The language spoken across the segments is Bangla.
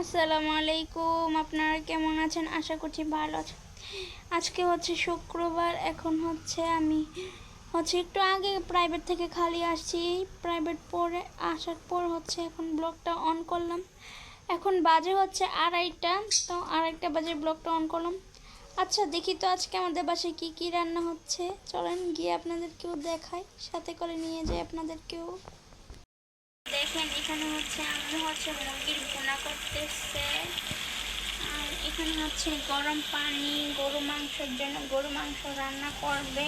আসসালামু আলাইকুম। আপনারা কেমন আছেন? আশা করছি ভালো আছেন। আজকে হচ্ছে শুক্রবার। এখন হচ্ছে আমি একটু আগে প্রাইভেট থেকে খালি আসছি। প্রাইভেট পড়ে আসার পর হচ্ছে এখন ব্লগটা অন করলাম। এখন বাজে হচ্ছে 2:30। তো 2:30 বাজে ব্লগটা অন করলাম। আচ্ছা, দেখি তো আজকে আমাদের বাসায় কি কি রান্না হচ্ছে। চলেন গিয়ে আপনাদেরকেও দেখাই, সাথে করে নিয়ে যাই আপনাদেরকেও। দেখেন, এখানে হচ্ছে আম্মু মুরগির ভুনা করতেছে। আর এখানে হচ্ছে গরম পানি গরু মাংসের জন্য গরু মাংস রান্না করবে।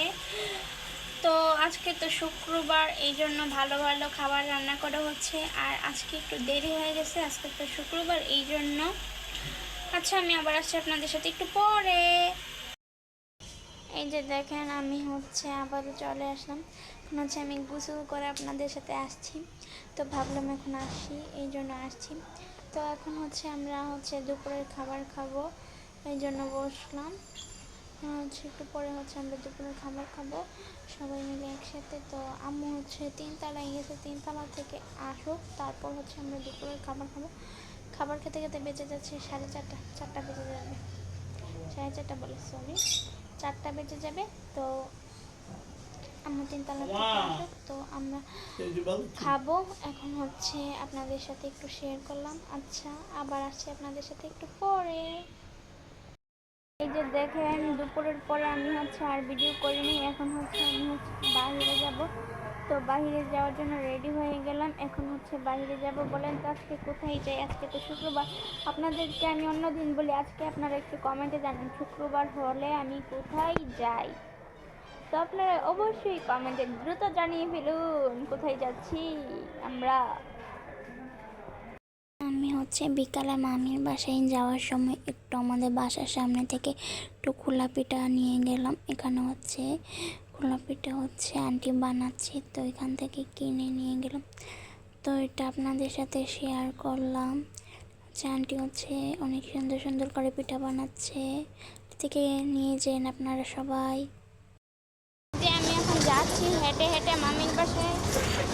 তো আজকে তো শুক্রবার, এই জন্য ভালো ভালো খাবার রান্না করা হচ্ছে। আর আজকে একটু দেরি হয়ে গেছে, আজকে তো শুক্রবার এই জন্য। আচ্ছা, আমি আবার আসছি আপনাদের সাথে একটু পরে। এই যে দেখেন, আমি আবারও চলে আসলাম। এখন আমি গোসল করে আপনাদের সাথে আসছি। তো ভাবলাম এখন আসি, এই জন্য আসছি। তো এখন আমরা দুপুরের খাবার খাবো, এই জন্য বসলাম। একটু পরে আমরা দুপুরের খাবার খাবো সবাই মিলে একসাথে। তো আম্মু 3তলায় গেছে, 3তলা থেকে আসুক, তারপর আমরা দুপুরের খাবার খাবো। খাবার খেতে খেতে বেঁচে যাচ্ছে 4:30, 4টা বেজে যাবে। 4:30 বলে, সরি, 4টা বেজে যাবে। তো আমরা 3তলা থেকে আসুক, তো আমরা খাবো। এখন আপনাদের সাথে একটু শেয়ার করলাম। আচ্ছা, আবার আসছি আপনাদের সাথে একটু পরে। এই যে দেখেন, দুপুরের পরে আমি আর ভিডিও করিনি। এখন আমি বাইরে যাব। তো বাইরে যাওয়ার জন্য রেডি হয়ে গেলাম। এখন বাইরে যাব। বলেন তো আজকে কোথায় যাই? আজকে তো শুক্রবার। আপনাদেরকে আমি অন্য দিন বলি, আজকে আপনারা একটু কমেন্টে জানান শুক্রবার হলে আমি কোথায় যাই। তো আপনারা অবশ্যই কমেন্টে দ্রুত জানিয়ে ফেলুন কোথায় যাচ্ছি আমরা। আমি বিকালে মামির বাসায় যাওয়ার সময় একটু আমাদের বাসার সামনে থেকে একটু খোলা পিঠা নিয়ে গেলাম। এখানে খোলা পিঠা আন্টি বানাচ্ছে, তো এখান থেকে কিনে নিয়ে গেলাম। তো এটা আপনাদের সাথে শেয়ার করলাম। আন্টি অনেক সুন্দর সুন্দর করে পিঠা বানাচ্ছে, থেকে নিয়ে যান আপনারা সবাই। যে আমি এখন যাচ্ছি হেঁটে হেঁটে মামির বাসায়।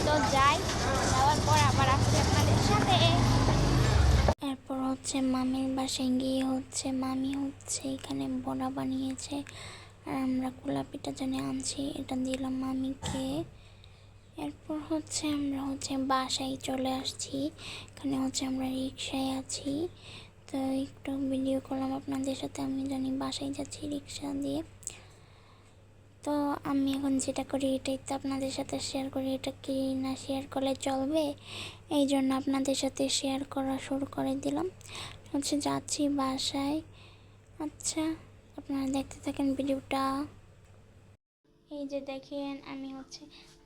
তো যাই, যাওয়ার পর আবার আসছি আপনাদের সাথে। এরপর মামির বাসায় গিয়ে মামি এখানে বড়া বানিয়েছে, আর আমরা কোলা পিঠা জানি আনছি, এটা দিলাম মামিকে। এরপর আমরা বাসায় চলে আসছি। এখানে আমরা রিক্সায় আছি। তো একটু ভিডিও করলাম আপনাদের সাথে। আমি জানি বাসায় যাচ্ছি রিক্সা দিয়ে। তো আমি এখন যেটা করি এটাই তো আপনাদের সাথে শেয়ার করি। এটা কি না শেয়ার করলে চলবে, এই জন্য আপনাদের সাথে শেয়ার করা শুরু করে দিলাম। যাচ্ছি বাসায়। আচ্ছা, আপনারা দেখতে থাকেন ভিডিওটা। এই যে দেখেন, আমি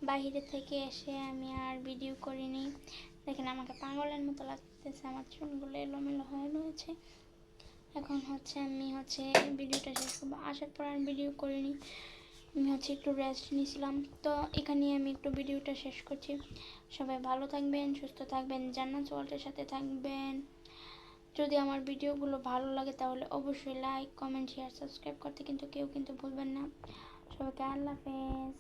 বাইরে থেকে এসে আমি আর ভিডিও করিনি। দেখেন, আমাকে পাগলের মতো লাগতেছে, আমার চুলগুলো এলোমেলো হয়ে রয়েছে। এখন আমি ভিডিওটা শেষ করবো। আসার পর আর ভিডিও করিনি, আমি একটু রেস্ট নিয়েছিলাম। তো এখানে আমি একটু ভিডিওটা শেষ করছি। সবাই ভালো থাকবেন, সুস্থ থাকবেন, জান্নাত ওয়ার্ল্ডের সাথে থাকবেন। যদি আমার ভিডিওগুলো ভালো লাগে তাহলে অবশ্যই লাইক, কমেন্ট, শেয়ার, সাবস্ক্রাইব করতে কেউ ভুলবেন না। সবাইকে আল্লাহ হাফেজ।